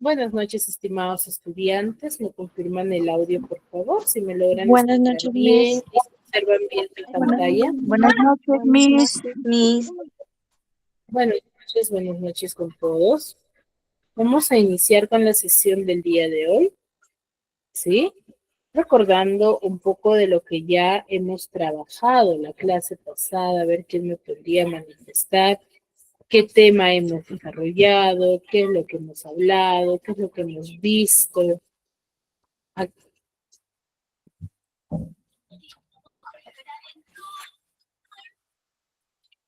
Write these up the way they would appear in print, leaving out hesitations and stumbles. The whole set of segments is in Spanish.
Buenas noches, estimados estudiantes. ¿Me confirman el audio, por favor? Si me logran Buenas escuchar noches, bien Miss. y se observan bien la pantalla. Buenas noches, Miss. Buenas noches con todos. Vamos a iniciar con la sesión del día de hoy, ¿sí? Recordando un poco de lo que ya hemos trabajado la clase pasada, a ver quién me podría manifestar, qué tema hemos desarrollado, qué es lo que hemos hablado, qué es lo que hemos visto.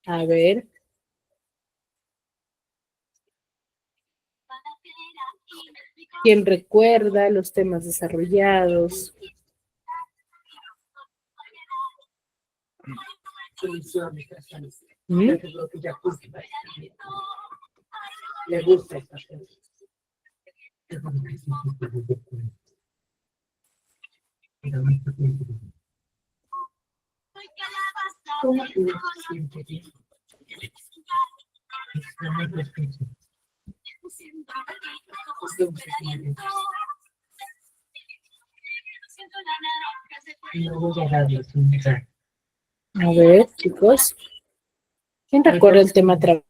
A ver. ¿Quién recuerda los temas desarrollados? ¿Mm? Le gusta esta cosa. A ver, chicos. ¿Quién recuerda el tema trabajo?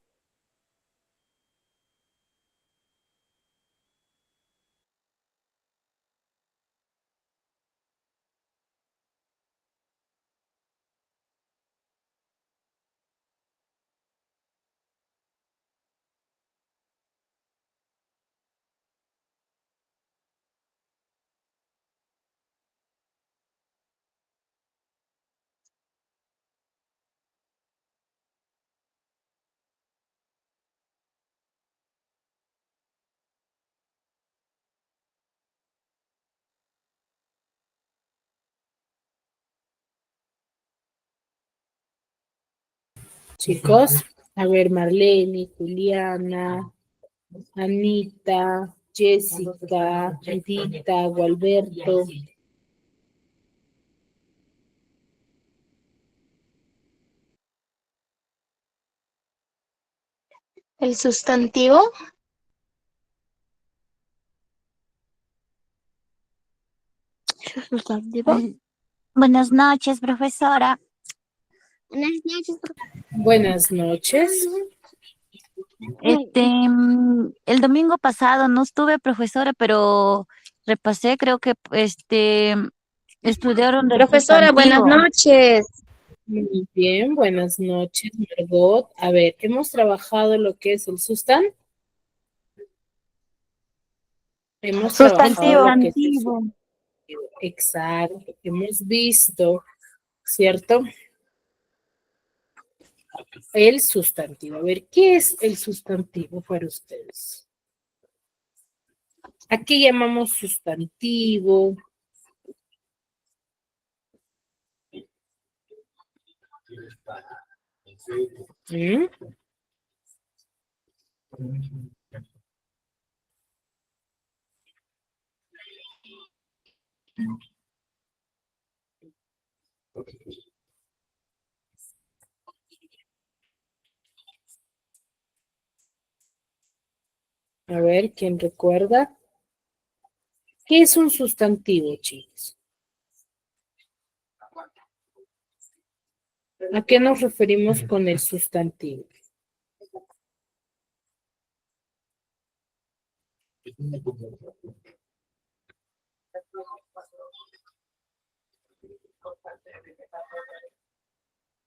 Chicos, a ver, Marlene, Juliana, Anita, Jessica, Edita, Gualberto. ¿El sustantivo? Buenas noches, profesora. Buenas noches. El domingo pasado no estuve, profesora, pero repasé, creo que estudiaron del Profesora, buenas sustantivo. noches. Muy bien, buenas noches, Margot. A ver, hemos trabajado lo que es el sustantivo. Hemos trabajado lo que es el Sustantivo. sustantivo. Exacto. Hemos visto, ¿cierto? El sustantivo. A ver, ¿qué es el sustantivo para ustedes? ¿A qué llamamos sustantivo? ¿Mm? A ver, ¿quién recuerda? ¿Qué es un sustantivo, chicos? ¿A qué nos referimos con el sustantivo?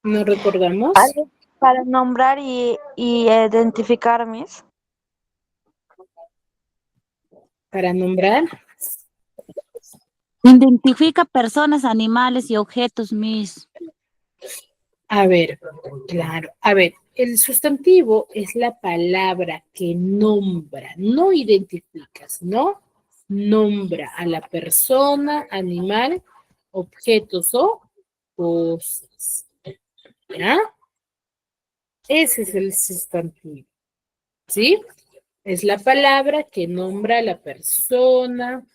¿No recordamos? ¿Algo para nombrar y identificar, Miss? Para nombrar. Identifica personas, animales y objetos, Miss. A ver, claro. A ver, el sustantivo es la palabra que nombra, no identificas, ¿no? Nombra a la persona, animal, objetos o cosas. ¿Ya? Ese es el sustantivo. ¿Sí? Es la palabra que nombra a la persona,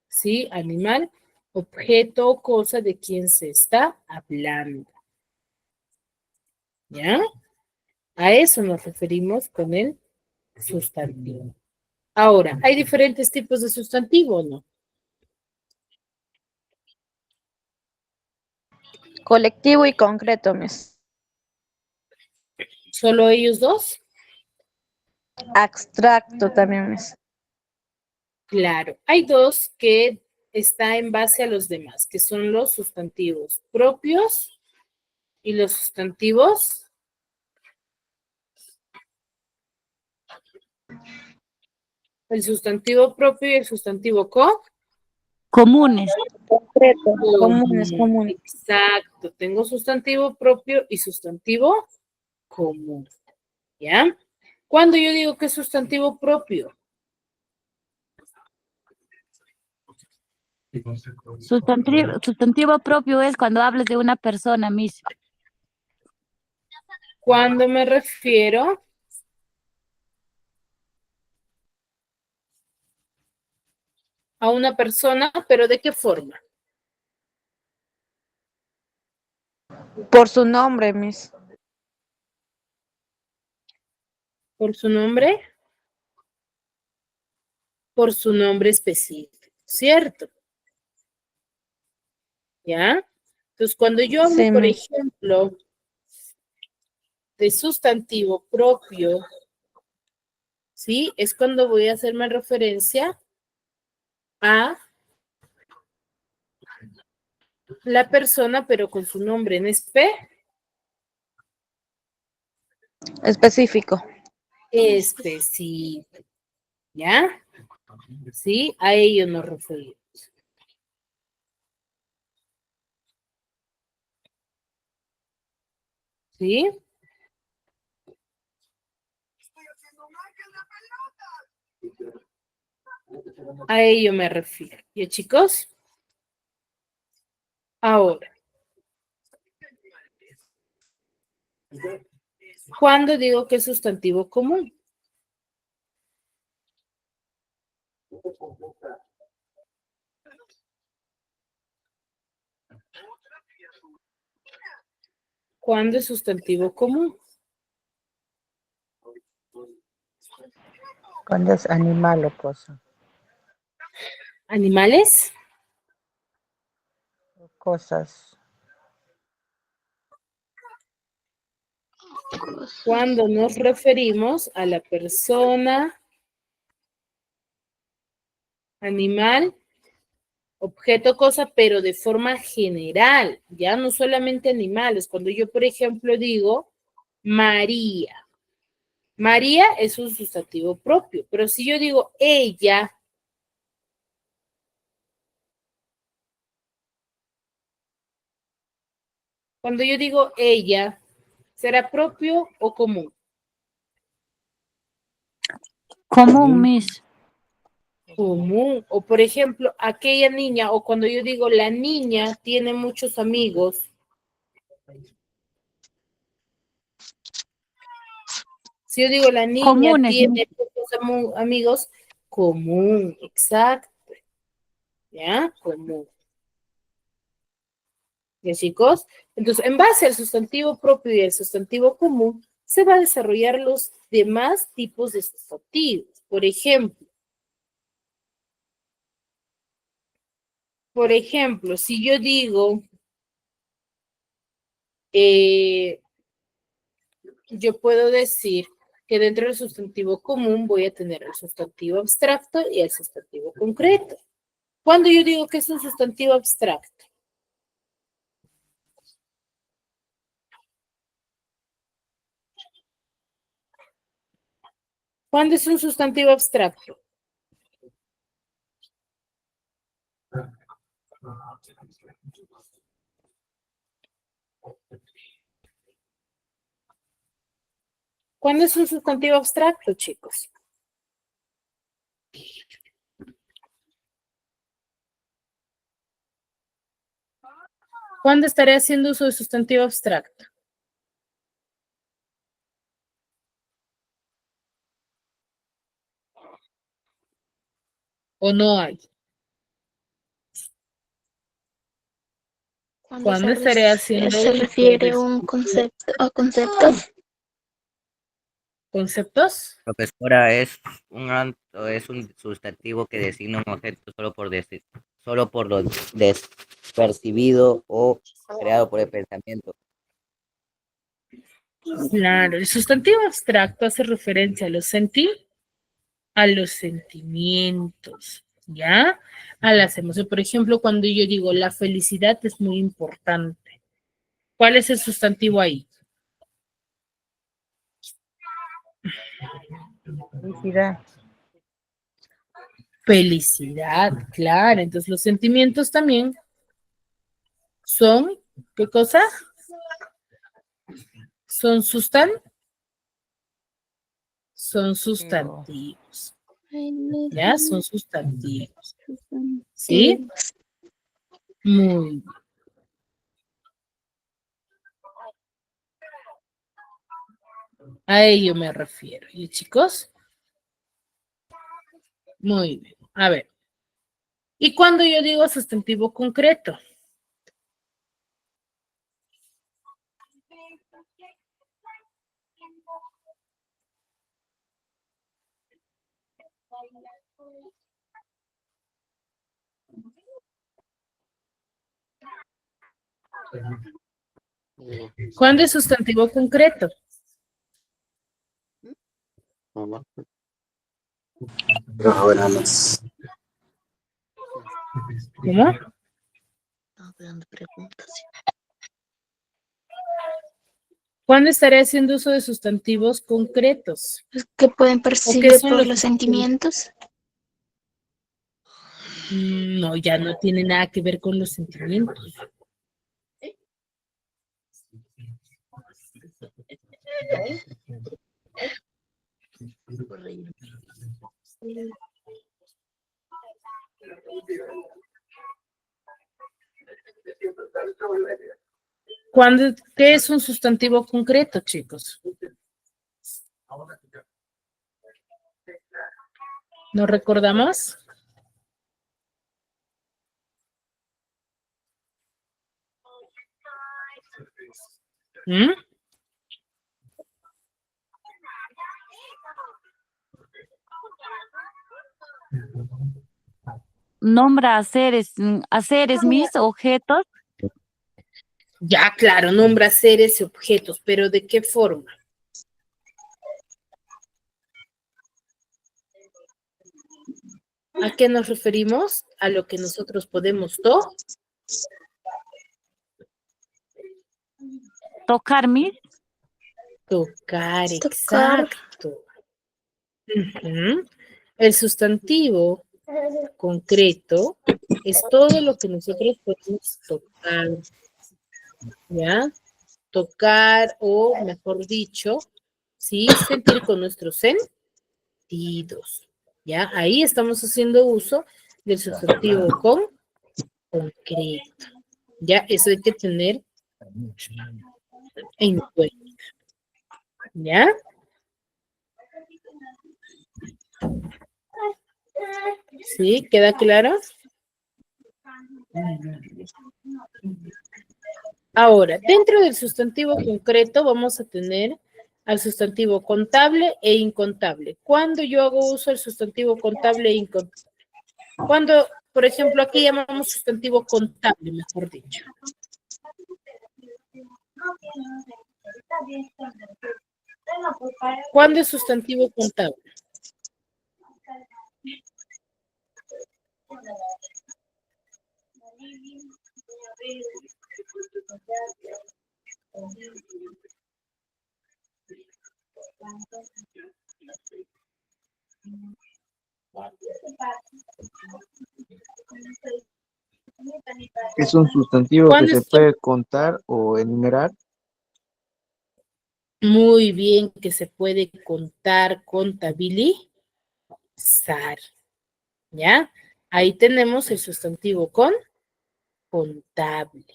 ¿sí? Animal, objeto o cosa de quien se está hablando. ¿Ya? A eso nos referimos con el sustantivo. Ahora, ¿hay diferentes tipos de sustantivo o no? Colectivo y concreto, Miss. ¿Solo ellos dos? Abstracto también, Miss. Claro, hay dos que está en base a los demás, que son los sustantivos propios y los sustantivos el sustantivo propio y el sustantivo Comunes. Concreto, comunes, común. comunes. Exacto, tengo sustantivo propio y sustantivo común. ¿Ya? Cuando yo digo que es sustantivo propio, Sustantivo propio es cuando hables de una persona misma. cuando me refiero a una persona, pero ¿de qué forma? Por su nombre, Miss. ¿Por su nombre? Por su nombre específico, ¿cierto? ¿Ya? Entonces, cuando yo hablo, Sí, por Miss. ejemplo, de sustantivo propio, ¿sí? Es cuando voy a hacerme referencia a la persona, pero con su nombre en Específico. específico, ¿ya? ¿Sí? A ello nos referimos. ¿Sí? A ello me refiero. ¿Ya, chicos? Ahora, ¿cuándo digo que es sustantivo común? ¿Cuándo es sustantivo común? Cuando es animal o cosa. ¿Animales? Cosas. Cuando nos referimos a la persona, animal, objeto, cosa, pero de forma general, ya no solamente animales. Cuando yo, por ejemplo, digo María, María es un sustantivo propio, pero si yo digo ella, cuando yo digo ella, ¿será propio o común? Común, Miss. Común. O por ejemplo, aquella niña, o cuando yo digo la niña tiene muchos amigos. Si yo digo la niña Comunes, tiene pocos amigos, común, exacto. ¿Ya? Común. ¿Ya, chicos? Entonces, en base al sustantivo propio y al sustantivo común, se va a desarrollar los demás tipos de sustantivos. Por ejemplo, si yo digo, yo puedo decir que dentro del sustantivo común voy a tener el sustantivo abstracto y el sustantivo concreto. Cuando yo digo que es un sustantivo abstracto, ¿cuándo es un sustantivo abstracto? ¿Cuándo es un sustantivo abstracto, chicos? ¿Cuándo estaré haciendo uso de sustantivo abstracto? ¿O no hay? ¿Cuándo estaré haciendo se uso refiere de a un concepto o conceptos. ¿Conceptos? Profesora, es un sustantivo que designa un objeto solo por lo despercibido o creado por el pensamiento. Claro, el sustantivo abstracto hace referencia a los sentimientos, ¿ya? A las emociones. Por ejemplo, cuando yo digo la felicidad es muy importante. ¿Cuál es el sustantivo ahí? Felicidad. Felicidad, claro. Entonces los sentimientos también son, ¿qué cosa? Son sustantivos. ¿Ya? Son sustantivos. ¿Sí? Muy bien. A ello me refiero. ¿Y chicos? Muy bien. A ver. ¿Y cuando yo digo sustantivo concreto? ¿Cuándo es sustantivo concreto? Ahora más. ¿Cómo? ¿Cuándo estaré haciendo uso de sustantivos concretos? Que pueden ¿O qué percibir son por los los sustantivos? sentimientos. No, ya no tiene nada que ver con los sentimientos. ¿Qué es un sustantivo concreto, chicos? ¿No recordamos? ¿Mm? Nombra haceres mis objetos. Ya, claro, nombra seres y objetos, pero ¿de qué forma? ¿A qué nos referimos? A lo que nosotros podemos Tocar mis. tocar, Tocar. exacto. Ujú. El sustantivo concreto es todo lo que nosotros podemos tocar, ¿ya? Tocar o, mejor dicho, sí, sentir con nuestros sentidos, ¿ya? Ahí estamos haciendo uso del sustantivo concreto, ¿ya? Eso hay que tener en cuenta, ¿ya? ¿Sí? ¿Queda claro? Ahora, dentro del sustantivo concreto vamos a tener al sustantivo contable e incontable. ¿Cuándo yo hago uso del sustantivo contable e incontable? Cuando, por ejemplo, aquí llamamos sustantivo contable, mejor dicho. ¿Cuándo es sustantivo contable? Es un sustantivo que ¿Cuándo se es puede contar o enumerar. muy bien que se puede contar, contabilizar, ¿ya? Ahí tenemos el sustantivo contable,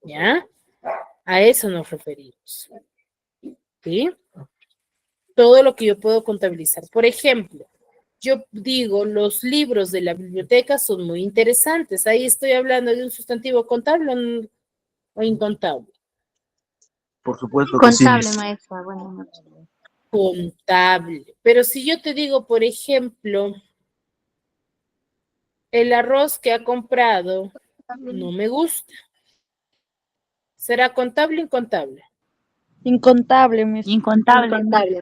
¿ya? A eso nos referimos, ¿sí? Todo lo que yo puedo contabilizar. Por ejemplo, yo digo, los libros de la biblioteca son muy interesantes. Ahí estoy hablando de un sustantivo contable o incontable. Por supuesto que sí, Contable, Miss. maestra. Buenas noches. Contable. Pero si yo te digo, por ejemplo, el arroz que ha comprado no me gusta. ¿Será contable o incontable? Incontable, mis. Incontable.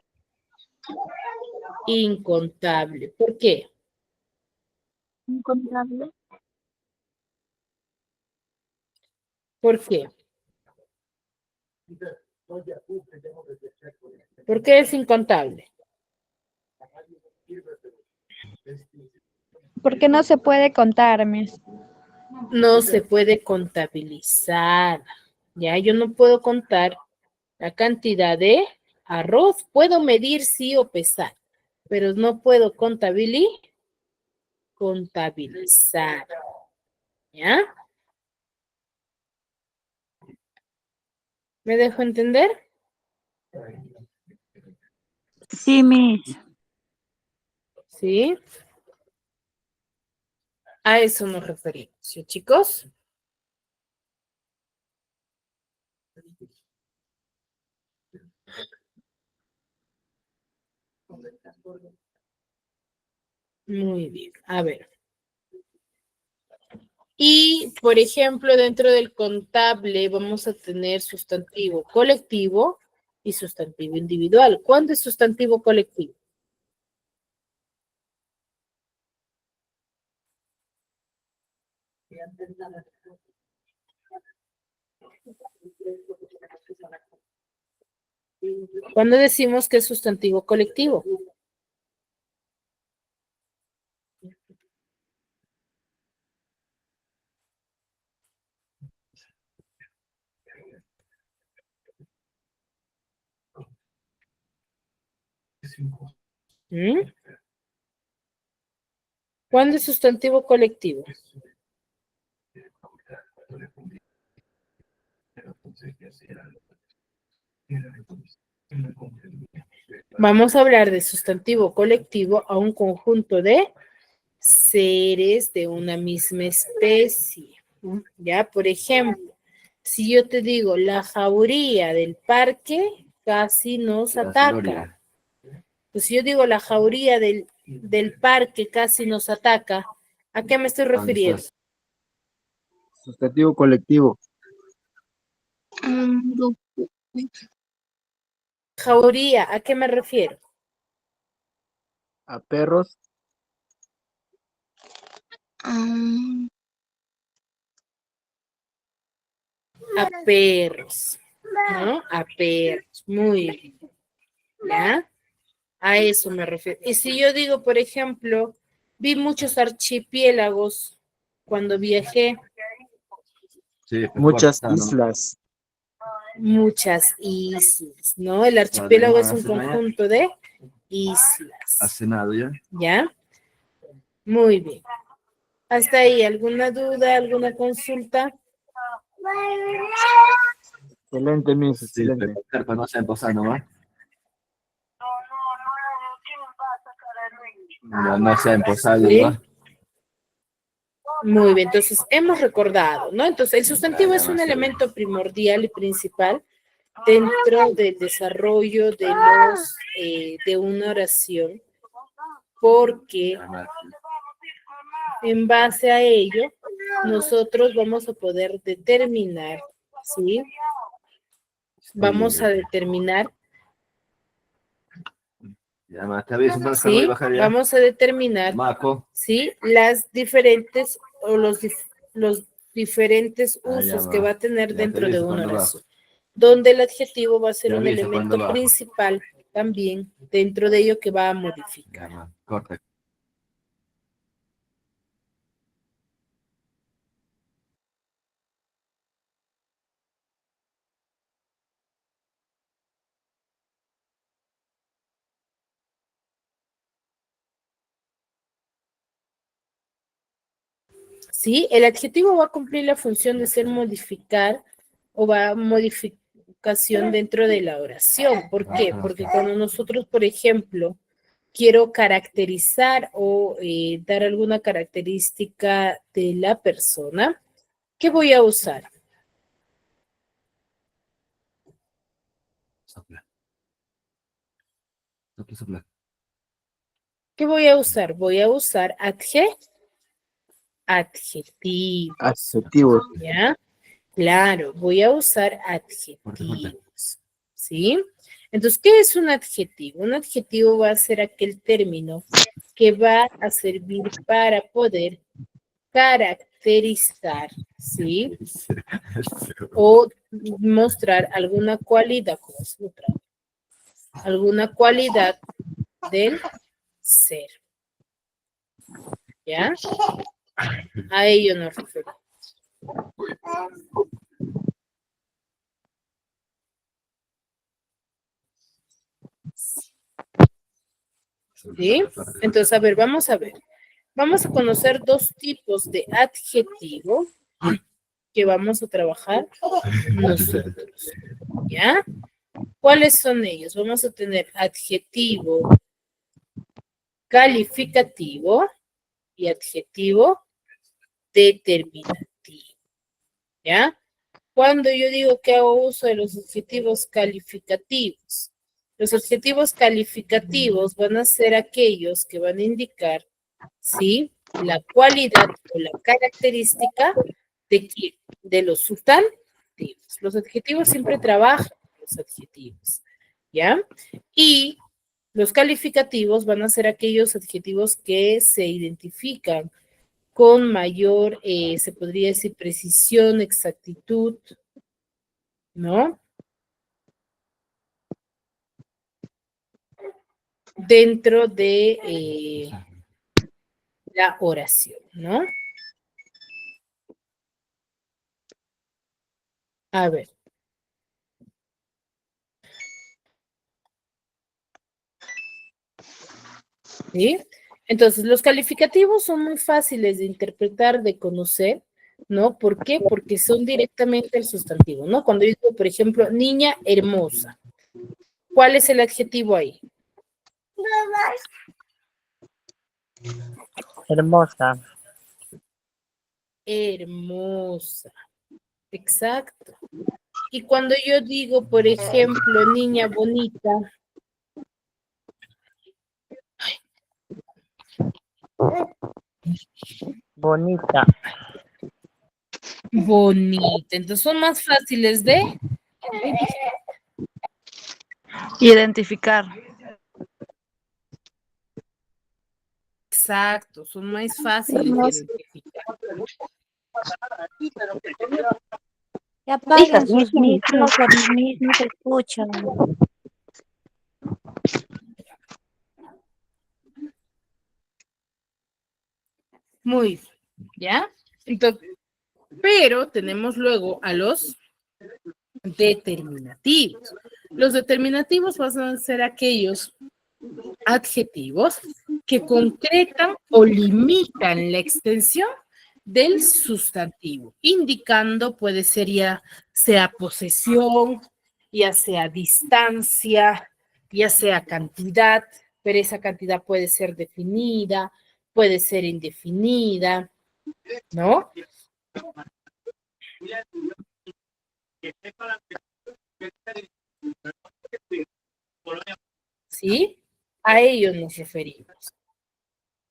Incontable. ¿Por qué? Incontable. ¿Por qué? ¿Por qué es incontable? Porque no se puede contar, mis. No se puede contabilizar. Ya, yo no puedo contar la cantidad de arroz. Puedo medir sí o pesar, pero no puedo contabilizar. ¿Ya? ¿Me dejo entender? Sí, Miss. Sí. A eso nos referimos, ¿sí, chicos? Muy bien. A ver. Y, por ejemplo, dentro del contable vamos a tener sustantivo colectivo y sustantivo individual. ¿Cuándo es sustantivo colectivo? ¿Cuándo decimos que es sustantivo colectivo? ¿Mm? ¿Cuándo es sustantivo colectivo? Vamos a hablar de sustantivo colectivo a un conjunto de seres de una misma especie. Ya, por ejemplo, si yo te digo la jauría del parque casi nos ataca. Pues si yo digo la jauría del parque casi nos ataca, ¿a qué me estoy refiriendo? Sustantivo colectivo. Jauría, ¿a qué me refiero? A perros. A perros, ¿no? A perros, muy bien, ¿ya? A eso me refiero. Y si yo digo, por ejemplo, vi muchos archipiélagos cuando viajé, Muchas islas. muchas islas, ¿no? El archipiélago es un conjunto de islas. Cenado ya? ¿Ya? Muy bien. Hasta ahí, ¿alguna duda, alguna consulta? Excelente, Miss, Sí, excelente. pero no se posar nomás. No se posar Sí. nomás. Muy bien, entonces hemos recordado, ¿no? Entonces el sustantivo es un elemento primordial y principal dentro del desarrollo de una oración, porque en base a ello nosotros vamos a poder determinar, ¿sí? Vamos a determinar, Ya más, te aviso, entonces, ¿sí? Carlos, y bajar ya. Vamos a determinar, Maco. ¿sí? Las diferentes o los diferentes Ah, ya usos que va. va a tener Ya te dentro de aviso una cuando oración, donde el adjetivo va a ser Te un aviso elemento cuando bajo. principal también dentro de ello que va a modificar. Ya más, corta. ¿Sí? El adjetivo va a cumplir la función de ser modificar o va a modificación dentro de la oración. ¿Por qué? Porque cuando nosotros, por ejemplo, quiero caracterizar o dar alguna característica de la persona, ¿qué voy a usar? Sopla. aquí sopla. ¿Qué voy a usar? Voy a usar adjetivos, Adjetivos. ¿ya? Claro, voy a usar Fuerte, fuerte. adjetivos, ¿sí? Entonces, ¿qué es un adjetivo? Un adjetivo va a ser aquel término que va a servir para poder caracterizar, ¿sí? O mostrar alguna cualidad, ¿cómo se lo trae? Alguna cualidad del ser, ¿ya? A ello nos referimos. ¿Sí? Entonces, a ver, vamos a ver. Vamos a conocer dos tipos de adjetivo que vamos a trabajar nosotros, ¿ya? ¿Cuáles son ellos? Vamos a tener adjetivo calificativo y adjetivo determinativo, ¿ya? Cuando yo digo que hago uso de los adjetivos calificativos, los adjetivos calificativos van a ser aquellos que van a indicar, ¿sí? La cualidad o la característica de quién, de los sustantivos. Los adjetivos siempre trabajan con los adjetivos, ¿ya? Y los calificativos van a ser aquellos adjetivos que se identifican con mayor, se podría decir, precisión, exactitud, ¿no? Dentro de la oración, ¿no? A ver. ¿Sí? Entonces, los calificativos son muy fáciles de interpretar, de conocer, ¿no? ¿Por qué? Porque son directamente el sustantivo, ¿no? Cuando yo digo, por ejemplo, niña hermosa, ¿cuál es el adjetivo ahí? Hermosa. Hermosa. Exacto. Y cuando yo digo, por ejemplo, niña bonita, Bonita. bonita. Entonces son más fáciles de Identificar. exacto, son más fáciles de identificar. Ya apaguen sus micros, no se escuchan. Muy bien, ¿ya? Entonces, pero tenemos luego a los determinativos. Los determinativos van a ser aquellos adjetivos que concretan o limitan la extensión del sustantivo, indicando puede ser ya sea posesión, ya sea distancia, ya sea cantidad, pero esa cantidad puede ser definida, puede ser indefinida, ¿no? ¿Sí? A ellos nos referimos.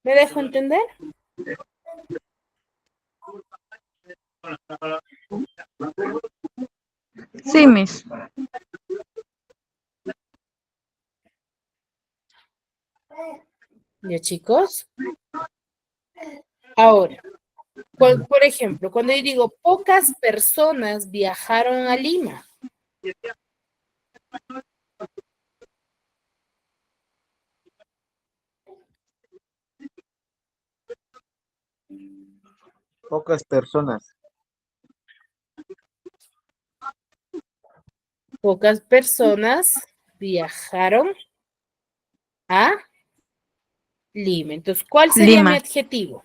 ¿Me dejo entender? Sí, Miss. ¿Ya, chicos? Ahora, por ejemplo, cuando yo digo pocas personas viajaron a Lima, Pocas personas. pocas personas viajaron a Lima. Entonces, ¿cuál sería mi Lima. adjetivo?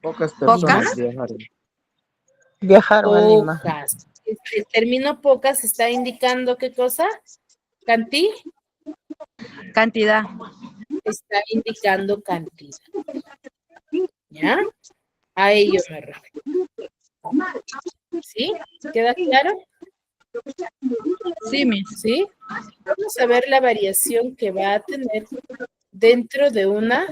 Pocas personas Pocas. viajaron. Viajaron a Lima. Pocas. El término pocas está indicando ¿qué cosa? ¿Cantí? Cantidad. Está indicando cantidad. ¿Ya? A ello me refiero. ¿Sí? ¿Queda claro? Sí, Miss. ¿Sí? Vamos a ver la variación que va a tener dentro de una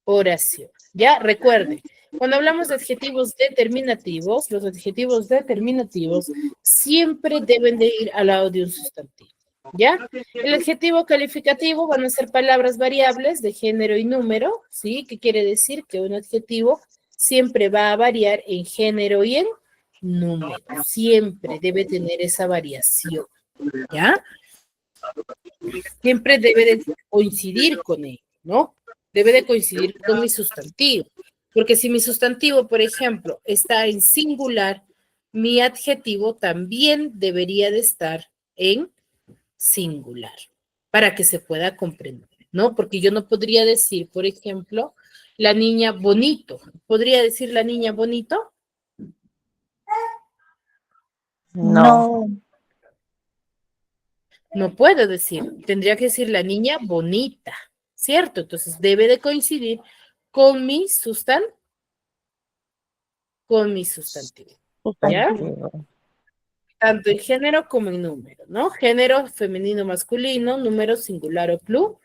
oración. Ya, recuerde, cuando hablamos de adjetivos determinativos, los adjetivos determinativos siempre deben de ir al lado de un sustantivo. ¿Ya? El adjetivo calificativo van a ser palabras variables de género y número, ¿sí? ¿Qué quiere decir? Que un adjetivo siempre va a variar en género y en número. Siempre debe tener esa variación, ¿ya? Siempre debe de coincidir con él, ¿no? Debe de coincidir con mi sustantivo. Porque si mi sustantivo, por ejemplo, está en singular, mi adjetivo también debería de estar en singular para que se pueda comprender, ¿no? Porque yo no podría decir, por ejemplo, la niña bonito. ¿Podría decir la niña bonito? No. No puedo decir. Tendría que decir la niña bonita, ¿cierto? Entonces debe de coincidir con mi sustantivo. ¿Ya? Sustantivo. Tanto en género como en número, ¿no? Género femenino, masculino, número singular o plural.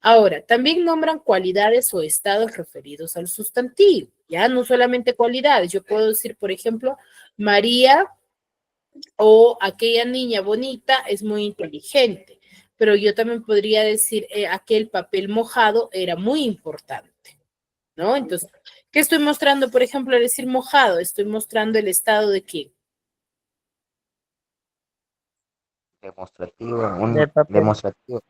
Ahora, también nombran cualidades o estados referidos al sustantivo, ¿ya? No solamente cualidades. Yo puedo decir, por ejemplo, María o aquella niña bonita es muy inteligente, pero yo también podría decir, aquel papel mojado era muy importante, ¿no? Entonces, ¿qué estoy mostrando, por ejemplo, al decir mojado? Estoy mostrando el estado de qué. Demostrativo, De papel. demostrativo.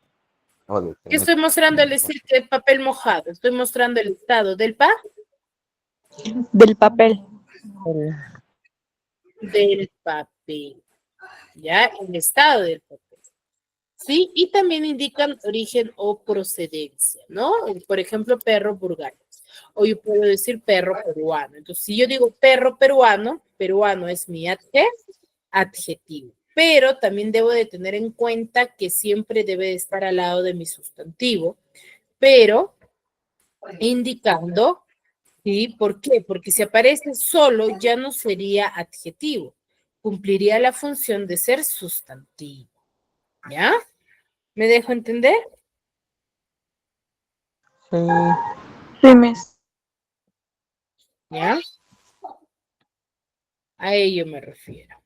o de ¿Qué estoy mostrando al decir que papel mojado? Estoy mostrando el estado del Del papel. del papel, ¿ya? El estado del papel. ¿Sí? Y también indican origen o procedencia, ¿no? Por ejemplo, perro burgalés. O yo puedo decir perro peruano. Entonces, si yo digo perro peruano, peruano es mi adjetivo. Pero también debo de tener en cuenta que siempre debe de estar al lado de mi sustantivo, pero indicando, ¿sí? ¿Por qué? Porque si aparece solo ya no sería adjetivo, cumpliría la función de ser sustantivo, ¿ya? ¿Me dejo entender? Sí. Sí, Miss. ¿Ya? A ello me refiero.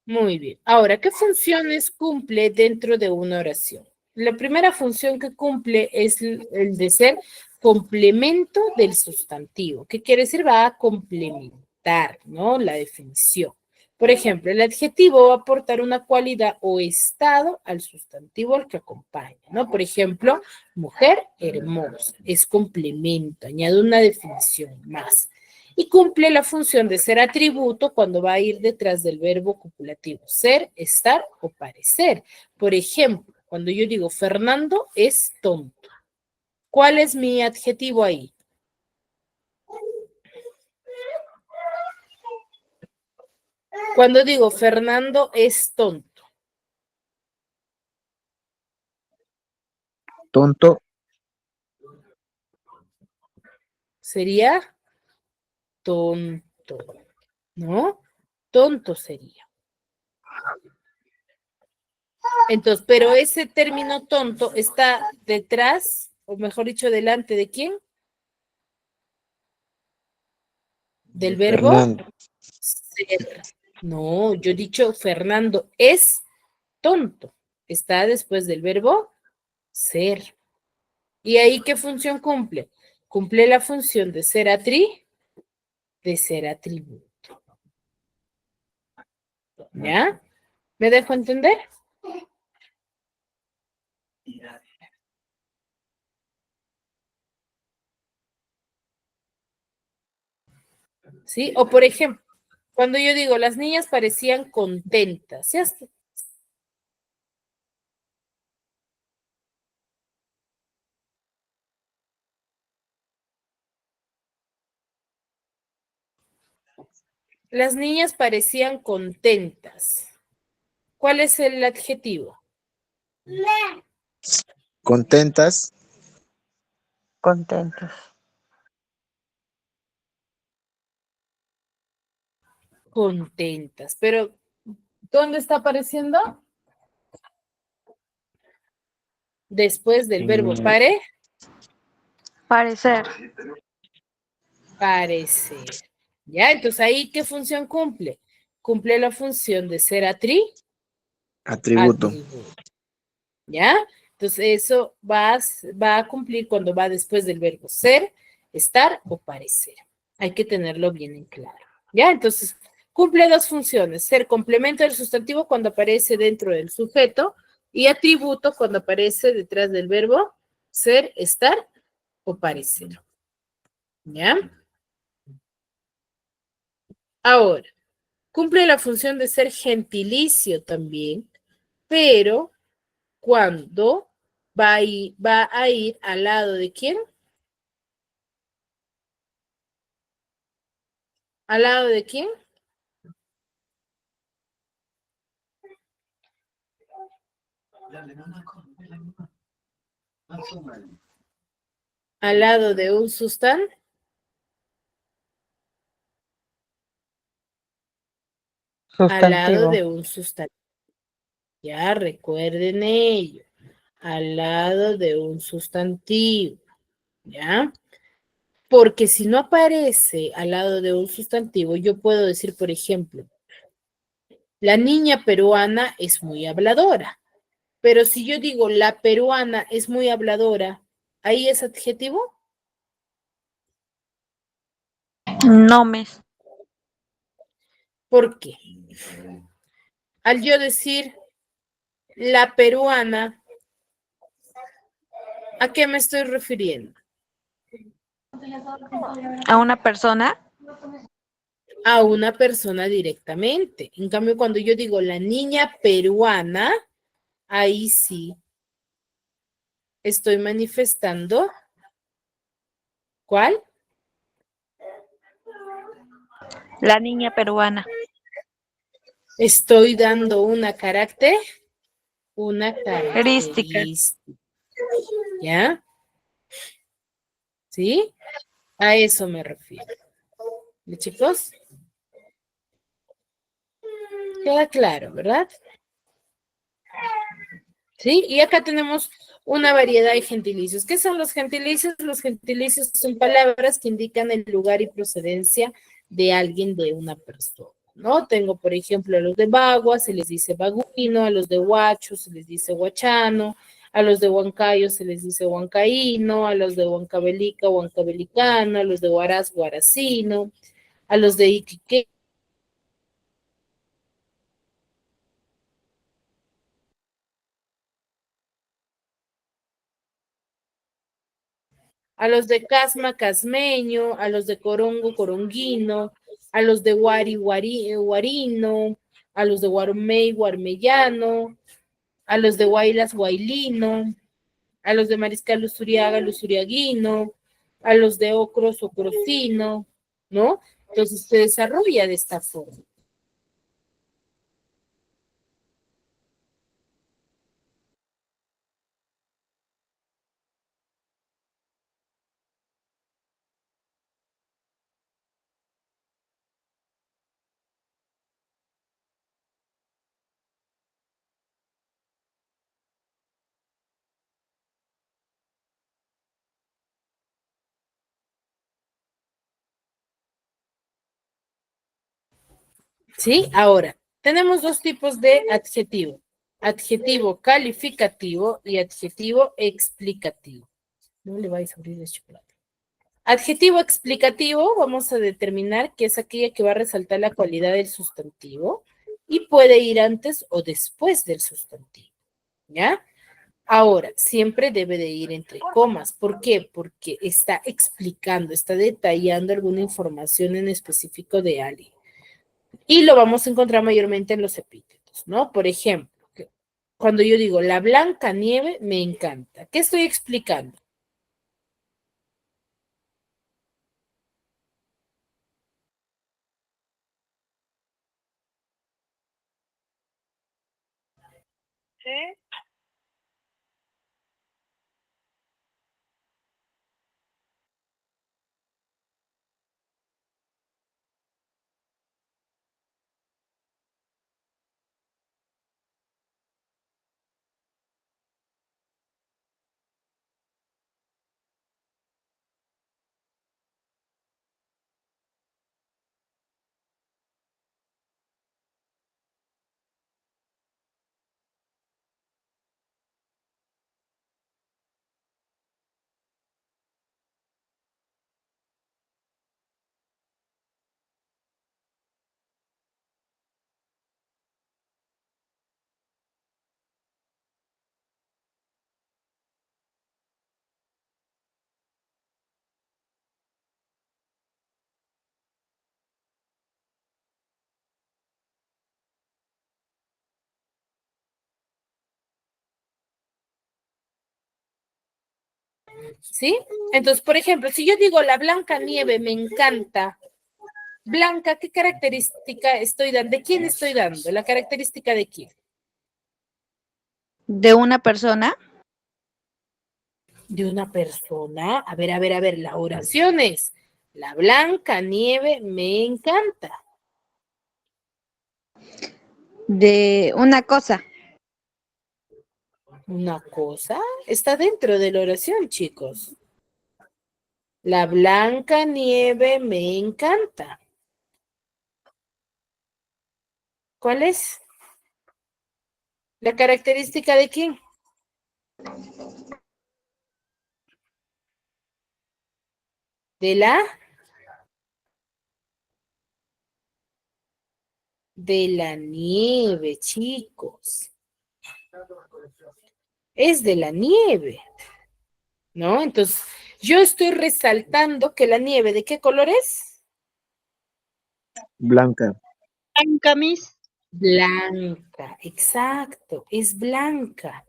Muy bien. Ahora, ¿qué funciones cumple dentro de una oración? La primera función que cumple es el de ser complemento del sustantivo. ¿Qué quiere decir? Va a complementar, ¿no? La definición. Por ejemplo, el adjetivo va a aportar una cualidad o estado al sustantivo al que acompaña, ¿no? Por ejemplo, mujer hermosa, es complemento, añade una definición más. Y cumple la función de ser atributo cuando va a ir detrás del verbo copulativo, ser, estar o parecer. Por ejemplo, cuando yo digo Fernando es tonto, ¿cuál es mi adjetivo ahí? Cuando digo Fernando es tonto, Tonto. sería tonto, ¿no? Tonto sería. Entonces, pero ese término tonto está detrás, o mejor dicho, delante de quién? Del verbo Fernando. ser. No, yo he dicho Fernando es tonto. Está después del verbo ser. ¿Y ahí qué función cumple? Cumple la función de ser atributo. ¿Ya? ¿Me dejo entender? ¿Sí? O por ejemplo, cuando yo digo las niñas parecían contentas, ¿sí? Las niñas parecían contentas. ¿Cuál es el adjetivo? Contentas. Contentos. Contentas. Pero, ¿dónde está apareciendo? Después del verbo Parecer. parecer. ¿Ya? Entonces, ¿ahí qué función cumple? Cumple la función de ser Atributo. atributo. ¿Ya? Entonces, eso va a cumplir cuando va después del verbo ser, estar o parecer. Hay que tenerlo bien en claro. ¿Ya? Entonces, cumple dos funciones. Ser complemento del sustantivo cuando aparece dentro del sujeto y atributo cuando aparece detrás del verbo ser, estar o parecer. ¿Ya? Ahora, cumple la función de ser gentilicio también, pero cuando va a ir al lado de quién? ¿Al lado de quién? Al lado de un sustantivo. Al lado Sustantivo. de un sustantivo. Ya recuerden ello. Al lado de un sustantivo. ¿Ya? Porque si no aparece al lado de un sustantivo, yo puedo decir, por ejemplo, la niña peruana es muy habladora. Pero si yo digo la peruana es muy habladora, ¿ahí es adjetivo? Nomes. ¿Por qué? Al yo decir la peruana, ¿a qué me estoy refiriendo? A una persona. A una persona directamente. En cambio, cuando yo digo la niña peruana, ahí sí estoy manifestando. ¿Cuál? La niña peruana. Estoy dando una Heurística. característica. ¿Ya? ¿Sí? A eso me refiero. ¿Y chicos? Queda claro, ¿verdad? ¿Sí? Y acá tenemos una variedad de gentilicios. ¿Qué son los gentilicios? Los gentilicios son palabras que indican el lugar y procedencia de alguien, de una persona, ¿no? Tengo, por ejemplo, a los de Bagua se les dice baguino, a los de Huacho se les dice huachano, a los de Huancayo se les dice huancaíno, a los de Huancavelica, huancavelicano, a los de Huaraz, huaracino, a los de Iquique, a los de Casma, casmeño, a los de Corongo, coronguino, a los de Guari, guarino, a los de Guarmey, guarmellano, a los de Guaylas, guailino, a los de Mariscal, Luzuriaga, luzuriaguino, a los de Ocros, ocrosino, ¿no? Entonces se desarrolla de esta forma. ¿Sí? Ahora, tenemos dos tipos de adjetivo. Adjetivo calificativo y adjetivo explicativo. No le vais a abrir el chocolate. Adjetivo explicativo, vamos a determinar que es aquella que va a resaltar la cualidad del sustantivo y puede ir antes o después del sustantivo. ¿Ya? Ahora, siempre debe de ir entre comas. ¿Por qué? Porque está explicando, está detallando alguna información en específico de alguien. Y lo vamos a encontrar mayormente en los epítetos, ¿no? Por ejemplo, cuando yo digo la blanca nieve me encanta. ¿Qué estoy explicando? Sí. ¿Sí? Entonces, por ejemplo, si yo digo la blanca nieve me encanta, blanca, ¿qué característica estoy dando? ¿De quién estoy dando? ¿La característica de quién? De una persona. De una persona. A ver, la oración es, la blanca nieve me encanta. De una cosa. Una cosa está dentro de la oración, chicos. La blanca nieve me encanta. ¿Cuál es? ¿La característica de quién? De la nieve, chicos. Es de la nieve, ¿no? Entonces, yo estoy resaltando que la nieve, ¿de qué color es? Blanca. Blanca, Miss. Blanca, exacto, es blanca.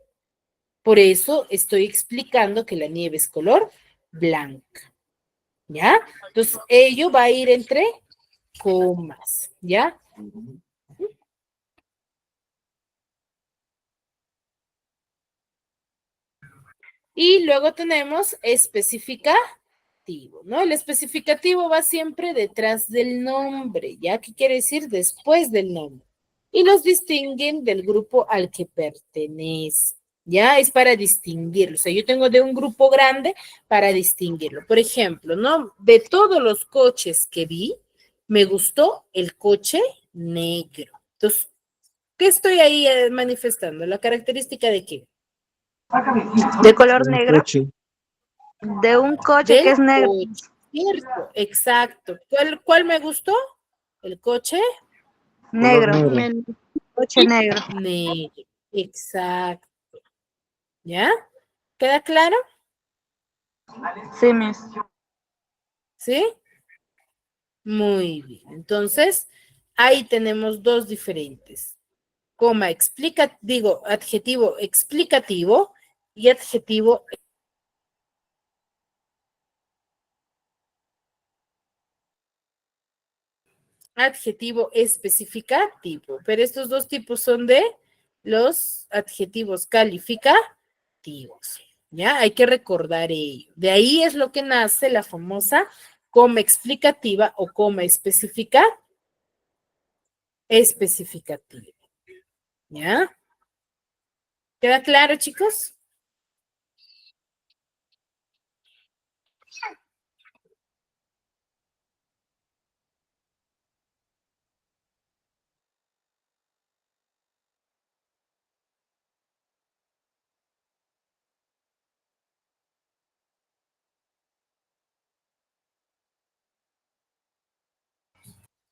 Por eso estoy explicando que la nieve es color blanca, ¿ya? Entonces, ello va a ir entre comas, ¿ya? Y luego tenemos especificativo, ¿no? El especificativo va siempre detrás del nombre, ¿ya? ¿Qué quiere decir? Después del nombre. Y los distinguen del grupo al que pertenece, ¿ya? Es para distinguirlo. O sea, yo tengo de un grupo grande para distinguirlo. Por ejemplo, ¿no? De todos los coches que vi, me gustó el coche negro. Entonces, ¿qué estoy ahí manifestando? ¿La característica de qué? De color Un negro. coche. De un coche que Del es negro. coche, cierto, exacto. ¿Cuál me gustó? El coche Negro. Negro. Coche negro. negro, exacto. ¿Ya? ¿Queda claro? Sí, Miss. ¿Sí? Muy bien. Entonces, ahí tenemos dos diferentes. Coma adjetivo explicativo y adjetivo especificativo, pero estos dos tipos son de los adjetivos calificativos, ¿ya? Hay que recordar ello. De ahí es lo que nace la famosa coma explicativa o coma especificativa, ¿ya? ¿Queda claro, chicos?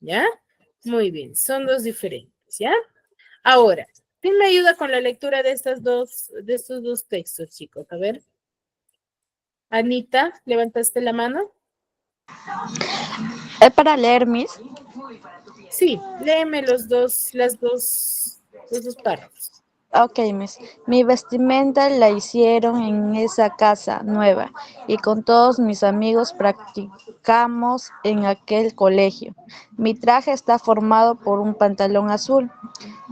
¿Ya? Muy bien, son dos diferentes, ¿ya? Ahora, ¿quién me ayuda con la lectura de estos dos textos, chicos? A ver. Anita, ¿levantaste la mano? Es para leer, Miss. Sí, léeme los dos párrafos. Ok, Miss. Mi vestimenta la hicieron en esa casa nueva y con todos mis amigos practicamos en aquel colegio. Mi traje está formado por un pantalón azul,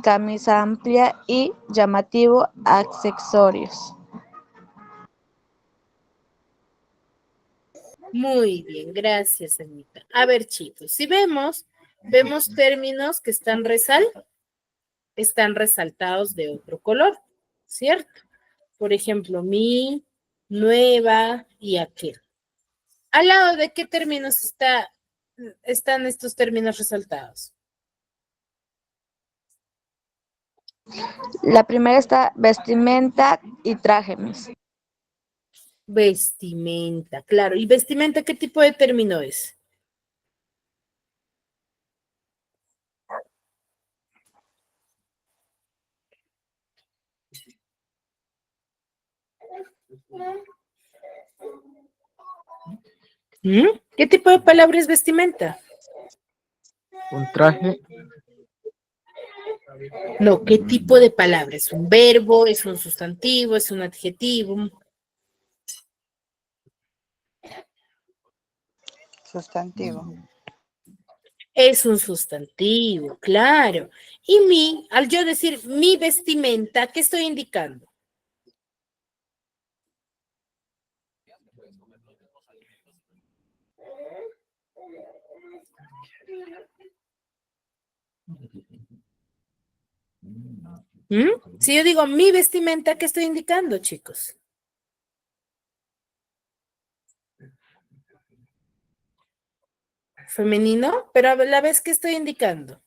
camisa amplia y llamativo accesorios. Muy bien, gracias, Anita. A ver, chicos, si vemos términos que están resaltados de otro color, ¿cierto? Por ejemplo, mi, nueva y aquel. ¿Al lado de qué términos están estos términos resaltados? La primera está vestimenta y traje, Miss. Vestimenta, claro. ¿Y vestimenta qué tipo de término es? ¿Mm? ¿Qué tipo de palabra es vestimenta? Un traje. No, ¿qué tipo de palabra? ¿Es un verbo? ¿Es un sustantivo? ¿Es un adjetivo? Sustantivo. Es un sustantivo, claro. Y mi, al yo decir mi vestimenta, ¿qué estoy indicando? Si yo digo mi vestimenta, ¿qué estoy indicando, chicos? Femenino, pero a la vez, ¿qué estoy indicando?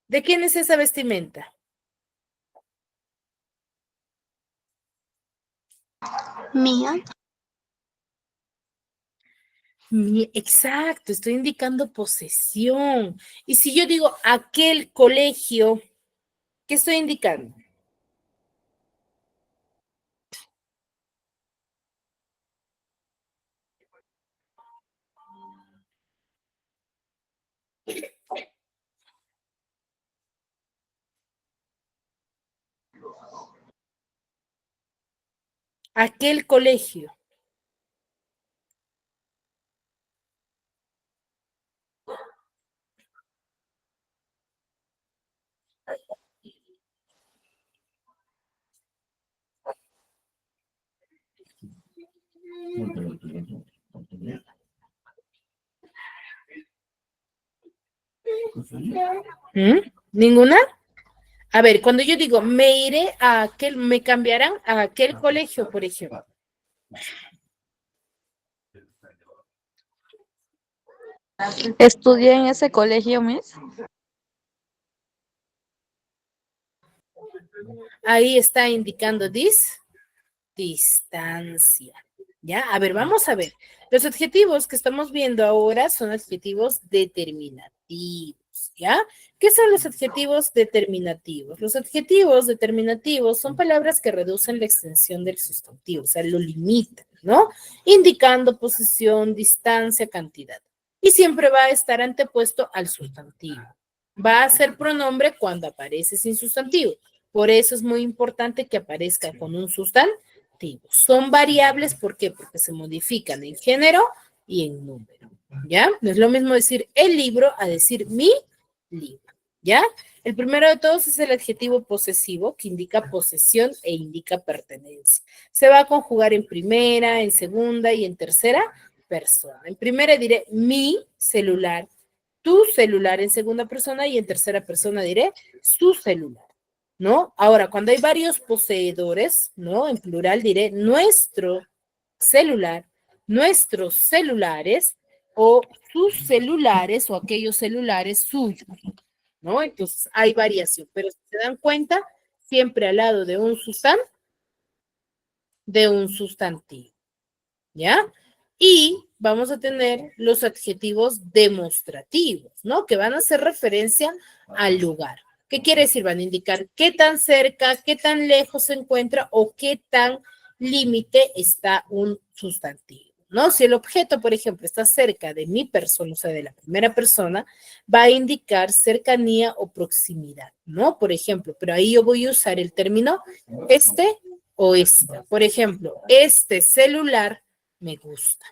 ¿De quién es esa vestimenta? Mía. Exacto, estoy indicando posesión. Y si yo digo aquel colegio, ¿qué estoy indicando? Aquel colegio. ¿Ninguna? A ver, cuando yo digo me iré a aquel, me cambiarán a aquel colegio, por ejemplo. Estudié en ese colegio, Miss. Ahí está indicando distancia. ¿Ya? A ver, vamos a ver. Los adjetivos que estamos viendo ahora son adjetivos determinativos. ¿Ya? ¿Qué son los adjetivos determinativos? Los adjetivos determinativos son palabras que reducen la extensión del sustantivo, o sea, lo limitan, ¿no? Indicando posición, distancia, cantidad. Y siempre va a estar antepuesto al sustantivo. Va a ser pronombre cuando aparece sin sustantivo. Por eso es muy importante que aparezca con un sustantivo. Son variables, ¿por qué? Porque se modifican en género y en número, ¿ya? No es lo mismo decir el libro a decir mi libro, ¿ya? El primero de todos es el adjetivo posesivo, que indica posesión e indica pertenencia. Se va a conjugar en primera, en segunda y en tercera persona. En primera diré mi celular, tu celular en segunda persona y en tercera persona diré su celular, ¿no? Ahora, cuando hay varios poseedores, ¿no? En plural diré nuestro celular, nuestros celulares o sus celulares o aquellos celulares suyos, ¿no? Entonces hay variación, pero si se dan cuenta, siempre al lado de un sustantivo, ¿ya? Y vamos a tener los adjetivos demostrativos, ¿no? Que van a hacer referencia al lugar. ¿Qué quiere decir? Van a indicar qué tan cerca, qué tan lejos se encuentra o qué tan límite está un sustantivo, ¿no? Si el objeto, por ejemplo, está cerca de mi persona, o sea, de la primera persona, va a indicar cercanía o proximidad, ¿no? Por ejemplo, pero ahí yo voy a usar el término este o esta. Por ejemplo, este celular me gusta.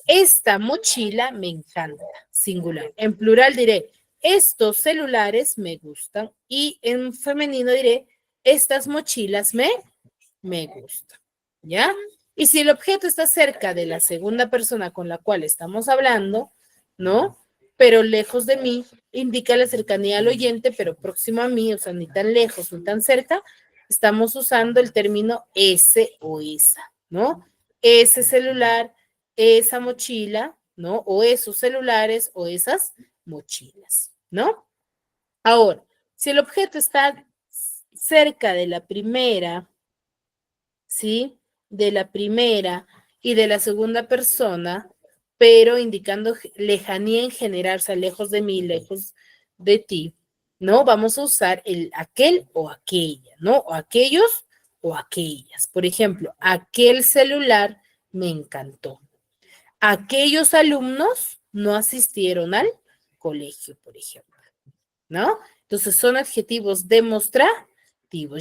Esta mochila me encanta, singular. En plural diré, estos celulares me gustan. Y en femenino diré, estas mochilas me gustan. ¿Ya? Y si el objeto está cerca de la segunda persona con la cual estamos hablando, ¿no? Pero lejos de mí, indica la cercanía al oyente, pero próximo a mí, o sea, ni tan lejos ni tan cerca, estamos usando el término ese o esa, ¿no? Ese celular, esa mochila, ¿no? O esos celulares o esas mochilas, ¿no? Ahora, si el objeto está cerca de la primera, ¿sí? De la primera y de la segunda persona, pero indicando lejanía en general, o sea, lejos de mí, lejos de ti, ¿no? Vamos a usar el aquel o aquella, ¿no? O aquellos o aquellas. Por ejemplo, aquel celular me encantó. Aquellos alumnos no asistieron al colegio, por ejemplo, ¿no? Entonces son adjetivos demostrativos.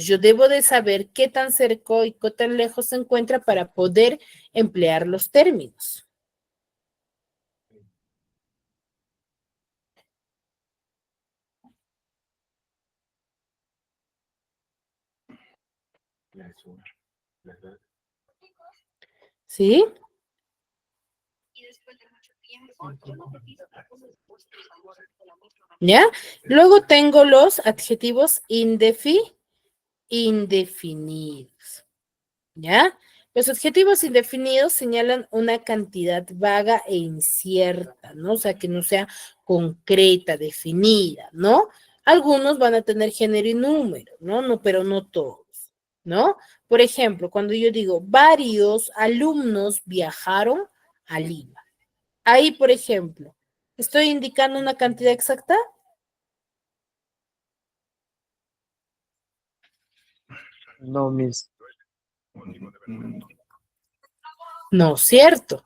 Yo debo de saber qué tan cerca y qué tan lejos se encuentra para poder emplear los términos. ¿Sí? ¿Ya? Luego tengo los adjetivos indefinidos. ¿Ya? Los adjetivos indefinidos señalan una cantidad vaga e incierta, ¿no? O sea, que no sea concreta, definida, ¿no? Algunos van a tener género y número, ¿no? No, pero no todos, ¿no? Por ejemplo, cuando yo digo, varios alumnos viajaron a Lima. Ahí, por ejemplo, ¿estoy indicando una cantidad exacta? No, Miss. No, cierto.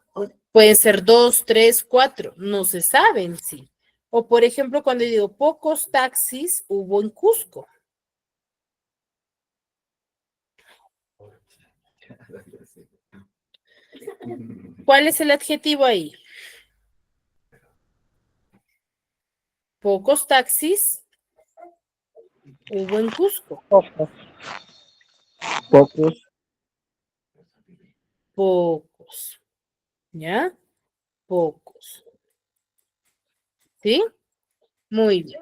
Pueden ser 2, 3, 4. No se sabe en sí. O por ejemplo, cuando digo pocos taxis hubo en Cusco. ¿Cuál es el adjetivo ahí? Pocos taxis hubo en Cusco. Pocos. Pocos. Pocos. ¿Ya? Pocos. ¿Sí? Muy bien.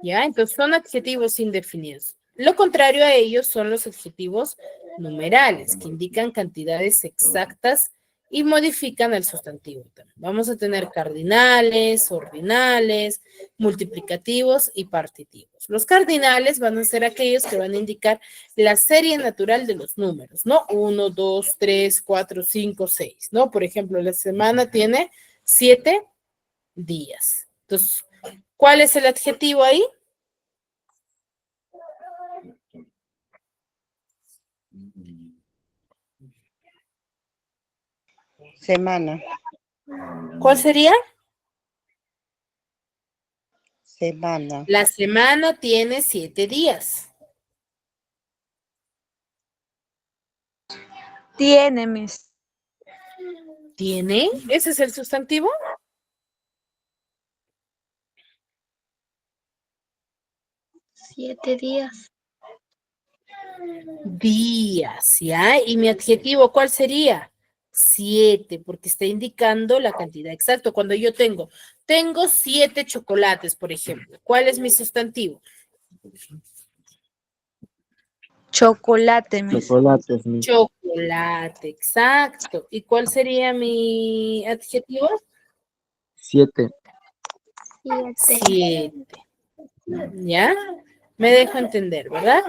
¿Ya? Entonces son adjetivos indefinidos. Lo contrario a ellos son los adjetivos numerales, que indican cantidades exactas y modifican el sustantivo también. Vamos a tener cardinales, ordinales, multiplicativos y partitivos. Los cardinales van a ser aquellos que van a indicar la serie natural de los números, ¿no? 1, 2, 3, 4, 5, 6, ¿no? Por ejemplo, la semana tiene 7 días. Entonces, ¿cuál es el adjetivo ahí? Semana. ¿Cuál sería? Semana. La semana tiene 7 días. Tiene, Miss. ¿Tiene? ¿Ese es el sustantivo? Siete días. Días, ¿ya? ¿Y mi adjetivo cuál sería? 7, porque está indicando la cantidad exacta. Cuando yo tengo 7 chocolates, por ejemplo, ¿cuál es mi sustantivo? Chocolate, Miss. Chocolates, Miss. Chocolate, exacto. ¿Y cuál sería mi adjetivo? 7. 7. ¿Ya? Me dejo entender, ¿verdad?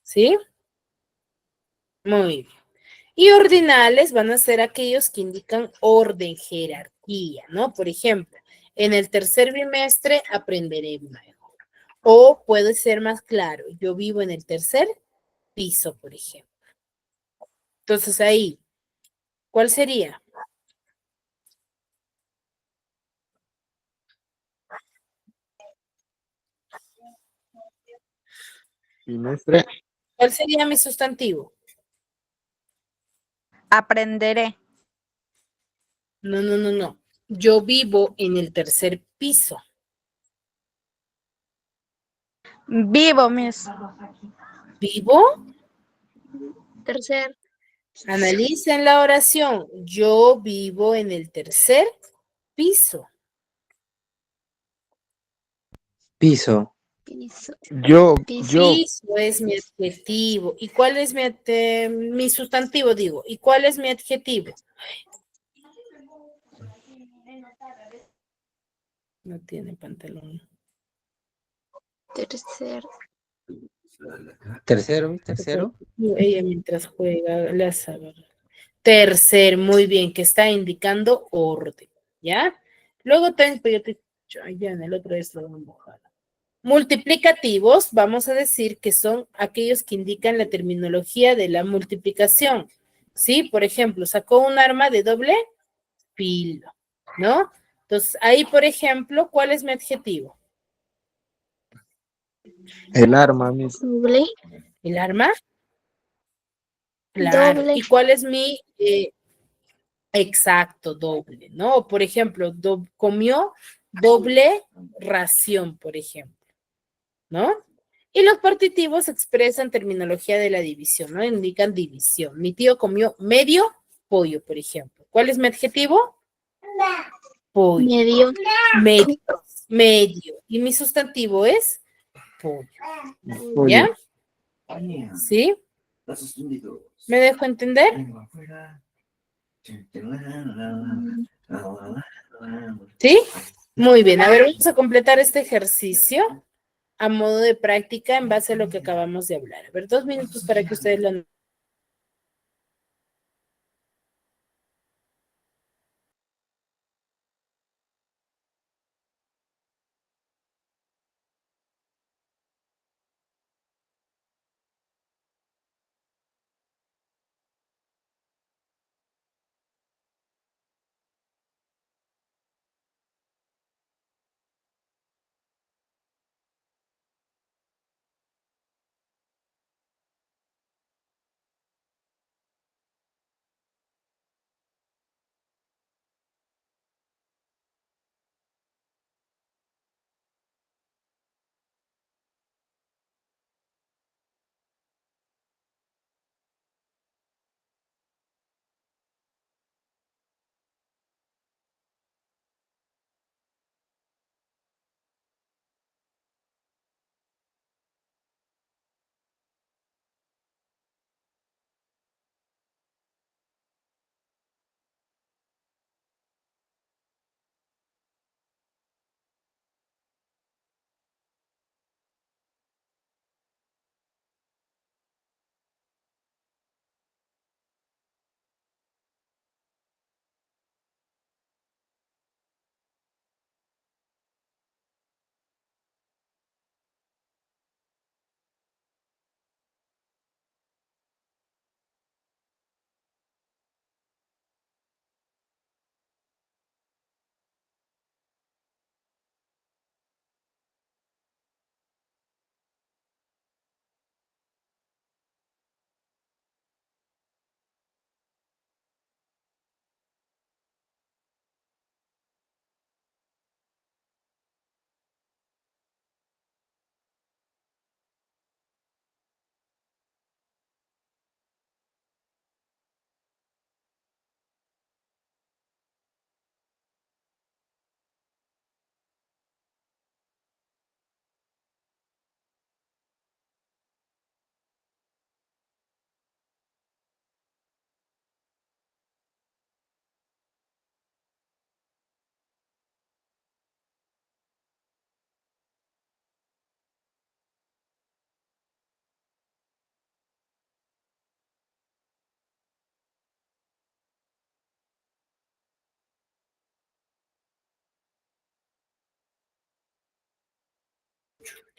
¿Sí? Muy bien. Y ordinales van a ser aquellos que indican orden, jerarquía, ¿no? Por ejemplo, en el tercer bimestre aprenderé mejor. O puede ser más claro, yo vivo en el tercer piso, por ejemplo. Entonces ahí, ¿cuál sería? Bimestre. ¿Cuál sería mi sustantivo? Aprenderé. No, no, no, no. Yo vivo en el tercer piso. Vivo, Miss. ¿Vivo? Tercer. Analicen la oración. Yo vivo en el tercer piso. Piso. Piso. Yo. Piso es mi adjetivo. ¿Y cuál es mi sustantivo, digo? ¿Y cuál es mi adjetivo? No tiene pantalón. Tercer. Tercero. Ella mientras juega la sabe. Tercer, muy bien, que está indicando orden, ¿ya? Luego tengo, ya en el otro es lo mojado. Multiplicativos, vamos a decir que son aquellos que indican la terminología de la multiplicación, ¿sí? Por ejemplo, sacó un arma de doble filo, ¿no? Entonces, ahí, por ejemplo, ¿cuál es mi adjetivo? El arma, Miss. Doble. ¿El arma? Claro. Doble. ¿Y cuál es exacto, doble, ¿no? Por ejemplo, comió doble ración, por ejemplo, ¿no? Y los partitivos expresan terminología de la división, ¿no? Indican división. Mi tío comió medio pollo, por ejemplo. ¿Cuál es mi adjetivo? Pollo. Medio. Medio. Medio. Y mi sustantivo es pollo. ¿Ya? ¿Sí? ¿Me dejo entender? ¿Sí? Muy bien. A ver, vamos a completar este ejercicio a modo de práctica en base a lo que acabamos de hablar. A ver, 2 minutos para que ustedes lo...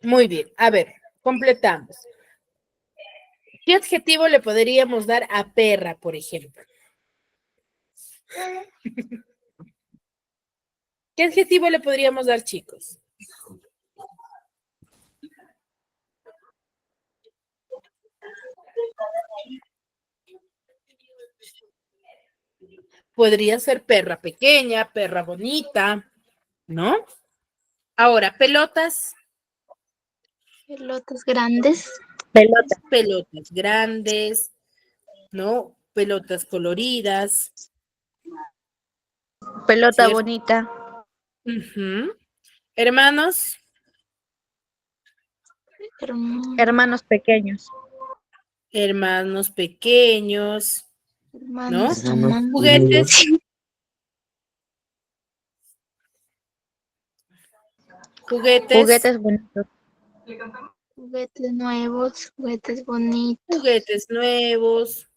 Muy bien. A ver, completamos. ¿Qué adjetivo le podríamos dar a perra, por ejemplo? ¿Qué adjetivo le podríamos dar, chicos? Podría ser perra pequeña, perra bonita, ¿no? Ahora, pelotas. Pelotas grandes. Pelotas grandes, ¿no? Pelotas coloridas. Pelota ¿Cierto? bonita. Ujú. Hermanos. Hermanos pequeños. Hermanos pequeños, ¿no? Hermanos Hermanos tamaño. Juguetes. Juguetes. Juguetes bonitos. Juguetes nuevos. Juguetes bonitos. Juguetes nuevos.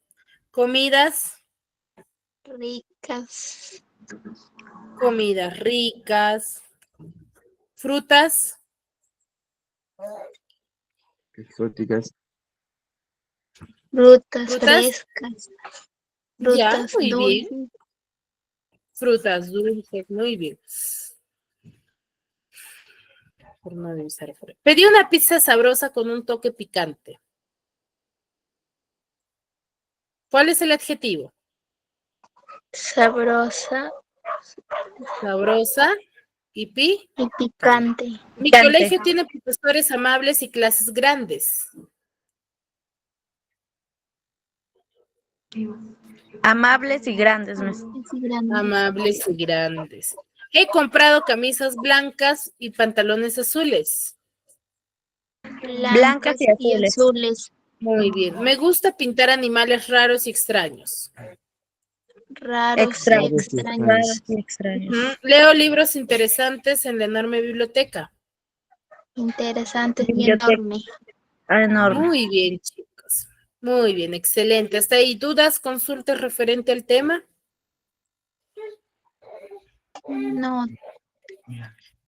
Comidas. Ricas. Comidas ricas. Frutas. Exóticas. Frutas ¿Frutas? frescas. Ya, Frutas muy dulces. bien. Frutas dulces, muy bien. Forma de usar fruta. Pedí una pizza sabrosa con un toque picante. ¿Cuál es el adjetivo? Sabrosa. Sabrosa. ¿Y pi? Y picante. Mi Picante. colegio tiene profesores amables y clases grandes. Amables y grandes, miss. Así grande. Amables y grandes. He comprado camisas blancas y pantalones azules. Blancas y azules. azules. Muy bien. Me gusta pintar animales raros y extraños. Raros Extraños. y extraños. Raros y extraños. Leo libros interesantes en la enorme biblioteca. Interesantes y Biblioteca. enorme. Enorme. Muy bien, chicos. Muy bien, excelente. ¿Hasta ahí dudas, consultas referente al tema? No,